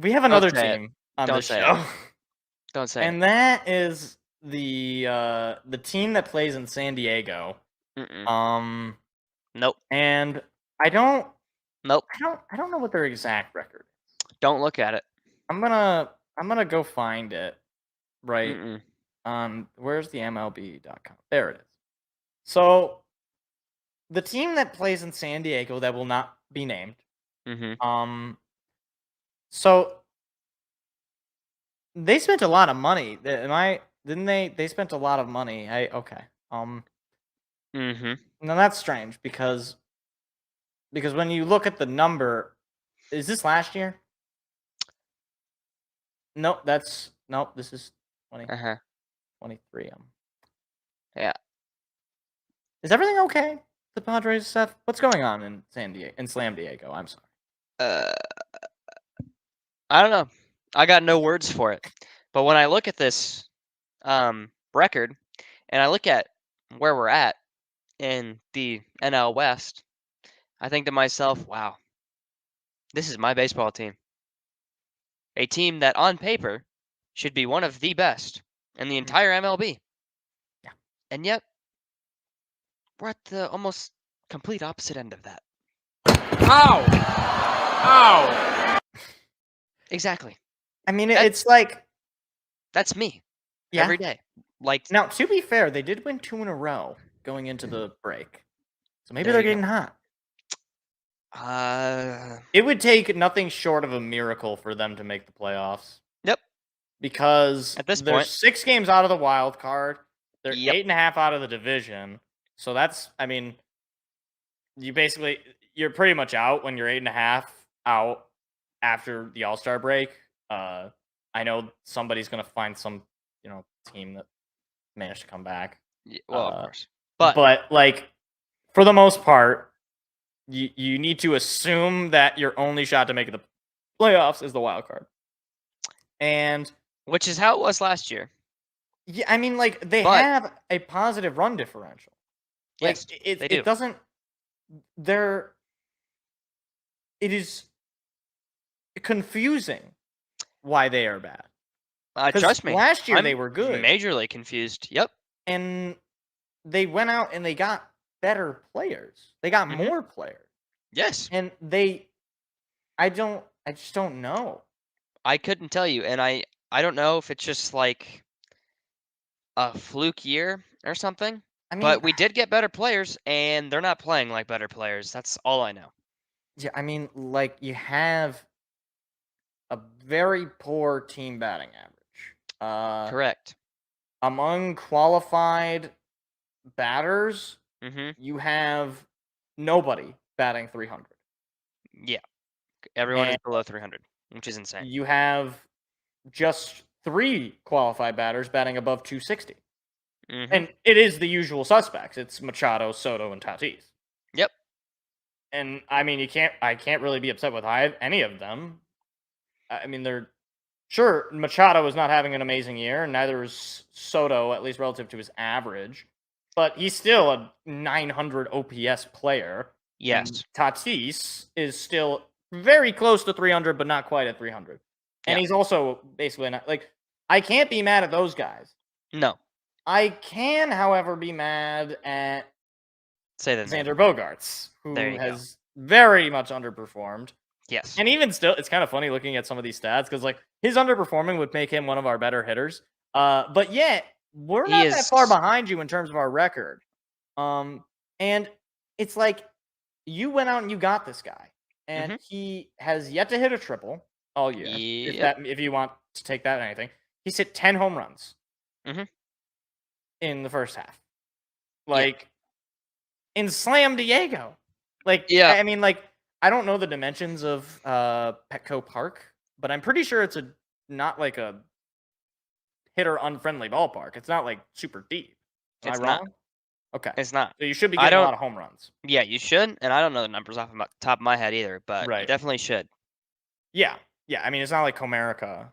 We have Don't another say it. team on Don't this say it. show, Don't say it. and that is the team that plays in San Diego. Mm-mm. Um, Nope. and I don't Nope. I don't know what their exact record is. Don't look at it. I'm gonna go find it right Mm-mm. on where's the MLB.com. There it is. So the team that plays in San Diego that will not be named. Mm-hmm. So they spent a lot of money. Didn't they? They spent a lot of money. Okay. Mm-hmm. Now that's strange because when you look at the number, is this last year? Nope, nope, this is 20, Uh-huh. 23. Yeah. Is everything okay? The Padres, Seth? What's going on in Slam Diego? I'm sorry. Uh, I don't know. I got no words for it. But when I look at this record and I look at where we're at in the NL West, I think to myself, wow, this is my baseball team. A team that on paper should be one of the best in the entire MLB. Yeah. And yet, we're at the almost complete opposite end of that. Ow! Ow! Exactly. I mean, That's- it's like That's me. Yeah. Every day. Like Now, to be fair, they did win 2 in a row going into the break. So maybe There they're you go. getting hot. uh It would take nothing short of a miracle for them to make the playoffs. Yep. Because At this they're point. 6 games out of the wild card. They're Yep. 8.5 out of the division. So that's, I mean, you're pretty much out when you're 8.5 out after the All-Star break. I know somebody's gonna find some, team that managed to come back. Well, of course. But like for the most part, you need to assume that your only shot to make the playoffs is the wild card. And which is how it was last year. yeah, I mean, like they But- have a positive run differential. Like Yes, it they do. doesn't. It is confusing why they are bad. Trust me. Last year I'm they were good, Majorly confused. Yep. and they went out and they got better players. They got Mhm. more players, Yes. and I just don't know. I couldn't tell you, and I don't know if it's just like a fluke year or something. I mean, But we did get better players, and they're not playing like better players. That's all I know. yeah, I mean, like you have a very poor team batting average. Correct. Among qualified batters, Mm-hmm. you have nobody batting 300. Yeah. Everyone is And below 300, which is insane. you have just 3 qualified batters batting above 260. Mm-hmm. And it is the usual suspects. It's Machado, Soto, and Tatis. Yep. And I mean, I can't really be upset with any of them. I mean, they're sure Machado is not having an amazing year, and neither is Soto, at least relative to his average. But he's still a 900 OPS player. Yes. And Tatis is still very close to 300, but not quite at 300. And Yeah. he's also basically not like I can't be mad at those guys. No. I can, however, be mad at Say the name. Xander Bogaerts, who There you go. has very much underperformed. Yes. And even still, it's kind of funny looking at some of these stats because, like, his underperforming would make him one of our better hitters. But yet, we're He not is- that far behind you in terms of our record. And it's like you went out and you got this guy, and he has yet to hit a triple all year. Yep. If you want to take that anything, he's hit 10 home runs Mhm. in the first half. Like in Slam Diego. Like, Yeah. I mean, like, I don't know the dimensions of Petco Park, but I'm pretty sure it's not like a hitter unfriendly ballpark. It's not like super deep. Am It's I not. wrong? Okay. It's not. So you should be I getting a don't- lot of home runs. Yeah, you should, and I don't know the numbers off the top of my head either, but you Right. definitely should. Yeah. Yeah. I mean, it's not like Comerica.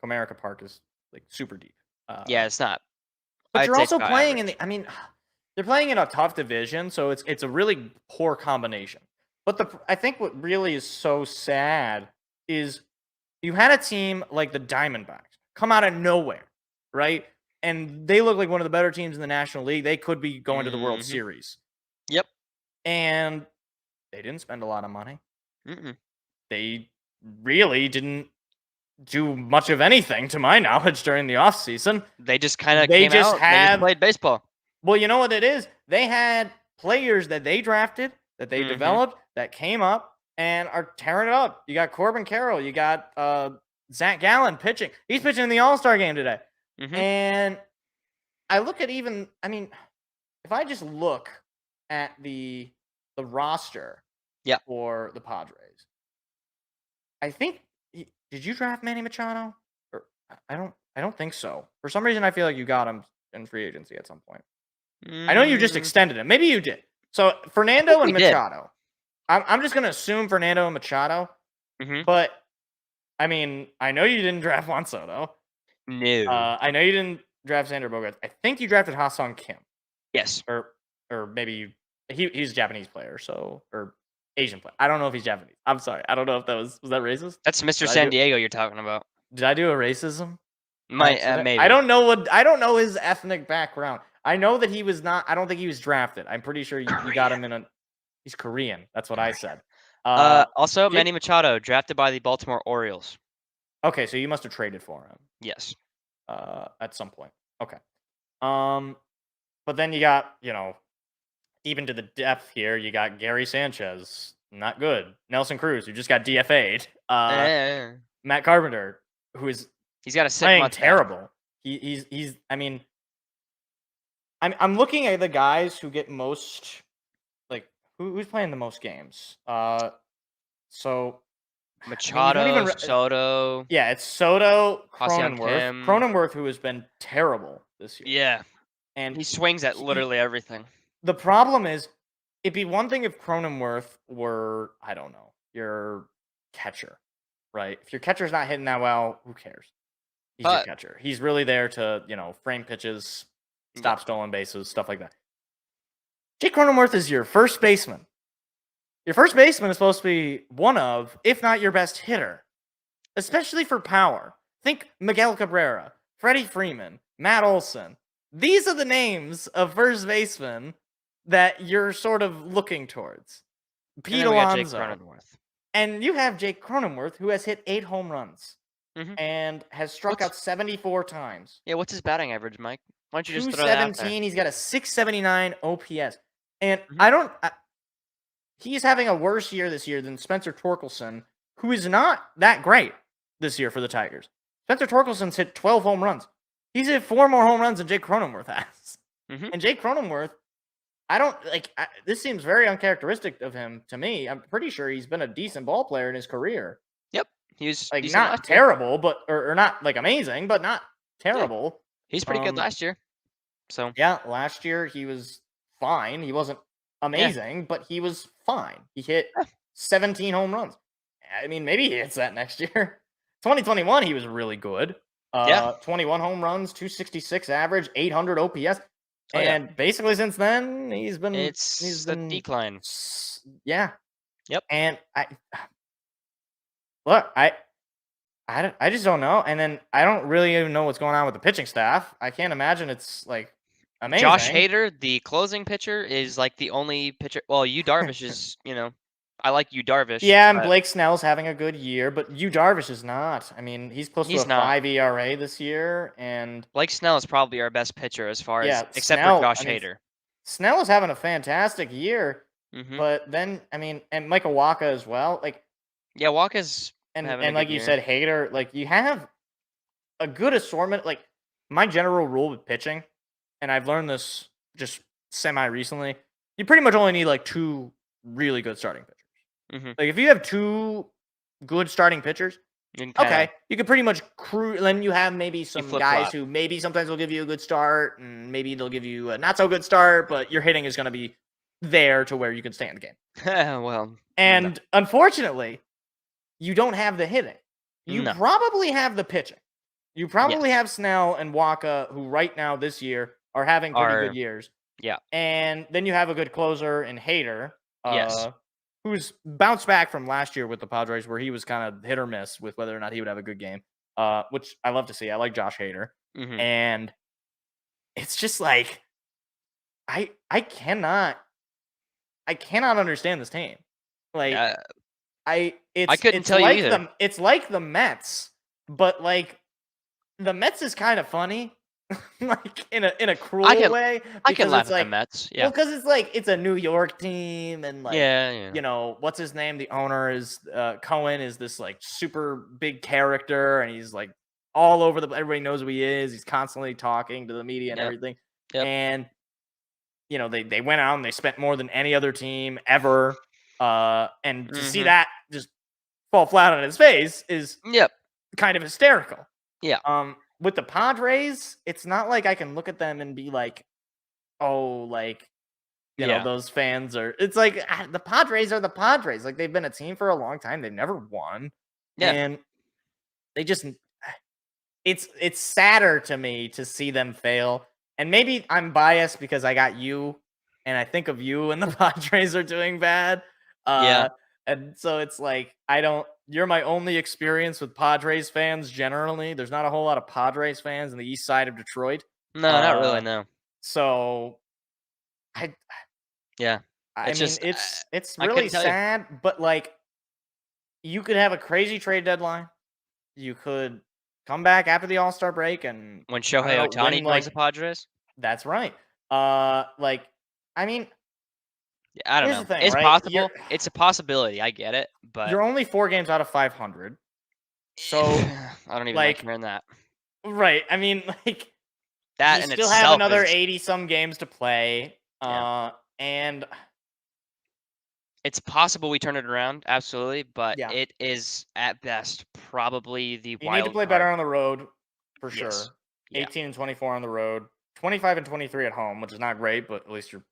Comerica Park is like super deep. Yeah, it's not. But I'd you're say also it's about playing average. I mean, they're playing in a tough division, so it's a really poor combination. But I think what really is so sad is you had a team like the Diamondbacks come out of nowhere, right? And they look like one of the better teams in the National League. They could be going to the World Series. Yep. And they didn't spend a lot of money. Mm-mm. They really didn't do much of anything, to my knowledge, during the offseason. They just kind of They came just out. They just played baseball. Well, you know what it is? They had players that they drafted, that they developed, that came up and are tearing it up. You got Corbin Carroll. You got Zach Gallen pitching. He's pitching in the All-Star game today. And I look at if I just look at the roster for the Padres, I think did you draft Manny Machado? Or I don't think so. For some reason, I feel like you got him in free agency at some point. I know you just extended him. Maybe you did. So Fernando and Machado. I'm just gonna assume Fernando and Machado. But I mean, I know you didn't draft Juan Soto. No. I know you didn't draft Xander Bogaerts. I think you drafted Ha-Seong Kim. Yes. Or maybe he's a Japanese player, or Asian player. I don't know if he's Japanese. I'm sorry. I don't know if was that racist? That's Mr. San Diego you're talking about. Did I do a racism? Maybe. I don't know his ethnic background. I know that he was not. I don't think he was drafted. I'm pretty sure you got him in he's Korean. That's what I said. Also, Manny Machado drafted by the Baltimore Orioles. Okay, so you must have traded for him. Yes. At some point. Okay. But then you got, even to the depth here, you got Gary Sanchez, not good. Nelson Cruz, who just got DFA'd. Matt Carpenter, he's got a sick playing terrible. I'm looking at the guys who get most, who's playing the most games. So Machado, Soto. Yeah, it's Soto, Ha-Seong Cronenworth. Cronenworth, who has been terrible this year. Yeah. And he swings at literally everything. The problem is, it'd be one thing if Cronenworth were, I don't know, your catcher, right? If your catcher's not hitting that well, who cares? He's your catcher. He's really there to, frame pitches, stop stolen bases, stuff like that. Jake Cronenworth is your first baseman. Your first baseman is supposed to be one of, if not your best hitter, especially for power. Think Miguel Cabrera, Freddie Freeman, Matt Olson. These are the names of first basemen that you're sort of looking towards. Pete Alonso. And you have Jake Cronenworth, who has hit 8 home runs and has struck out 74 times. Yeah, what's his batting average, Mike? Why don't you just throw that out there? He's got a 679 OPS. And he's having a worse year this year than Spencer Torkelson, who is not that great this year for the Tigers. Spencer Torkelson's hit 12 home runs. He's hit 4 more home runs than Jake Cronenworth has. And Jake Cronenworth, this seems very uncharacteristic of him to me. I'm pretty sure he's been a decent ball player in his career. Yep. He was not terrible, but or not amazing, but not terrible. Yeah. He's pretty good last year. So yeah, last year he was fine. He wasn't amazing, but he was fine. He hit 17 home runs. I mean, maybe he hits that next year. 2021, he was really good. 21 home runs, 266 average, 800 OPS. And basically since then, he's been the decline. Yeah. Yep. And I just don't know. And then I don't really even know what's going on with the pitching staff. I can't imagine it's amazing. Josh Hader, the closing pitcher, is the only pitcher. Well, Yu Darvish is, I like Yu Darvish. Yeah, and Blake Snell's having a good year, but Yu Darvish is not. I mean, he's close to a 5 ERA this year, and Blake Snell is probably our best pitcher as far as except for Josh Hader. Snell is having a fantastic year, but then and Michael Wacha as well. Waka's and like you said, Hader. You have a good assortment. My general rule with pitching, and I've learned this just semi recently. You pretty much only need 2 really good starting pitchers. If you have 2 good starting pitchers, you can pretty much then you have maybe some guys who maybe sometimes will give you a good start, and maybe they'll give you a not so good start, but your hitting is going to be there to where you can stay in the game. And unfortunately, you don't have the hitting. You probably have the pitching. You probably have Snell and Wacha, who right now this year are having pretty good years. Yeah. And then you have a good closer in Hader. who's bounced back from last year with the Padres, where he was kind of hit or miss with whether or not he would have a good game. Which I love to see. I like Josh Hader, Mhm. and it's just like I cannot understand this team. Like Yeah, it's couldn't tell you like either. it's like the Mets, but like the Mets is kind of funny, like in a cruel way, I can because laugh it's at the like, Mets. well, Yeah. because it's like it's a New York team, and like, Yeah. you know, what's his name? The owner is Cohen, is this like super big character, and he's like all over everybody knows who he is. He's constantly talking to the media and Yep. everything. Yep. And you know, they went out and they spent more than any other team ever. And to see Mhm. that just fall flat on his face is Yep. kind of hysterical. Yeah. With the Padres, it's not like I can look at them and be like, oh, like, you know, Yeah. those fans are. It's like the Padres are the Padres. Like, they've been a team for a long time. They've never won, Yeah. and they just. It's sadder to me to see them fail, and maybe I'm biased because I got you, and I think of you, and the Padres are doing bad. Yeah. And so it's like I don't. You're my only experience with Padres fans. Generally, there's not a whole lot of Padres fans in the east side of Detroit. No, not really. No. So I Yeah. I It's mean just it's I really couldn't tell you. sad, but like you could have a crazy trade deadline. You could come back after the All-Star break and When I don't Shohei know, Ohtani win joins the like Padres. that's right. Like I mean, Yeah, I don't here's know. the thing, It's right? possible. It's a possibility. I get it, but You're only 4 games out of 500. So I don't even like like hearing that. right, I mean like That you in still have itself another is 80 some games to play. yeah. And It's possible we turn it around, absolutely, but yeah, it is at best probably the you need to wild play better card. on the road for Yes. sure. Yeah. 18 and 24 on the road, 25 and 23 at home, which is not great, but at least you're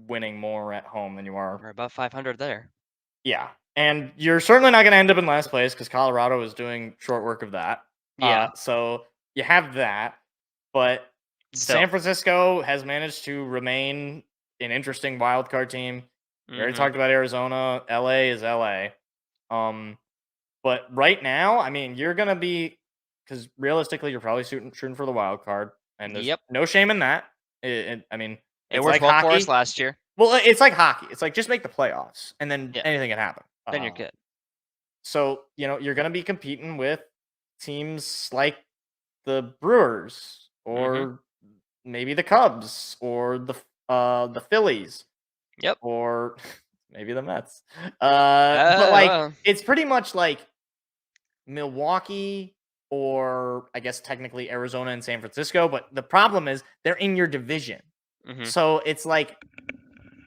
winning more at home than you are. We're above 500 there. Yeah. And you're certainly not going to end up in last place because Colorado is doing short work of that. Yeah. So you have that. But Still. San Francisco has managed to remain an interesting wild card team. We already Mhm. talked about Arizona. LA is LA. But right now, I mean, you're going to be, because realistically, you're probably shooting for the wild card. And there's Yep. no shame in that. I mean, It it's worked like well for us hockey. last year. Well, it's like hockey. It's like just make the playoffs, and then Yeah. anything can happen. Then you're good. So you know you're going to be competing with teams like the Brewers, or maybe the Cubs, or the Phillies, Yep. or maybe the Mets. But like Well, it's pretty much like Milwaukee, or I guess technically Arizona and San Francisco. But the problem is they're in your division, mhm. so it's like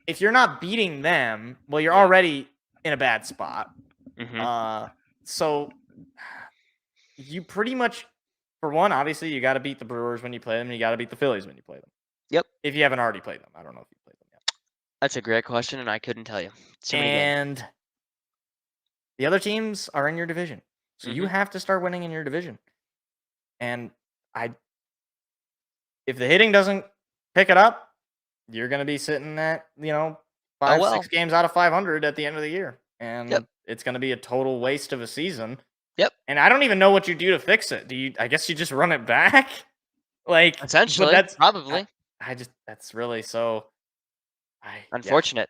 if you're not beating them, well, you're Yeah. already in a bad spot. Mhm. So you pretty much, for one, obviously you got to beat the Brewers when you play them, and you got to beat the Phillies when you play them. Yep. If you haven't already played them, I don't know if you played them yet. That's a great question, and I couldn't tell you. So many games. And the other teams are in your division, so you Mhm. have to start winning in your division. And if the hitting doesn't pick it up, you're going to be sitting at 5, well. 6 games out of 500 at the end of the year, and Yep. it's going to be a total waste of a season. Yep. And I don't even know what you do to fix it. I guess you just run it back? Like, Essentially, but that's probably. that's really so. Unfortunate.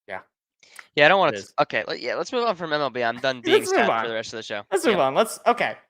Yeah. Yeah, I don't want It to. is. Okay, let's move on from MLB. I'm done being Let's move sad on. for the rest of the show. Let's move Yep. on. Okay.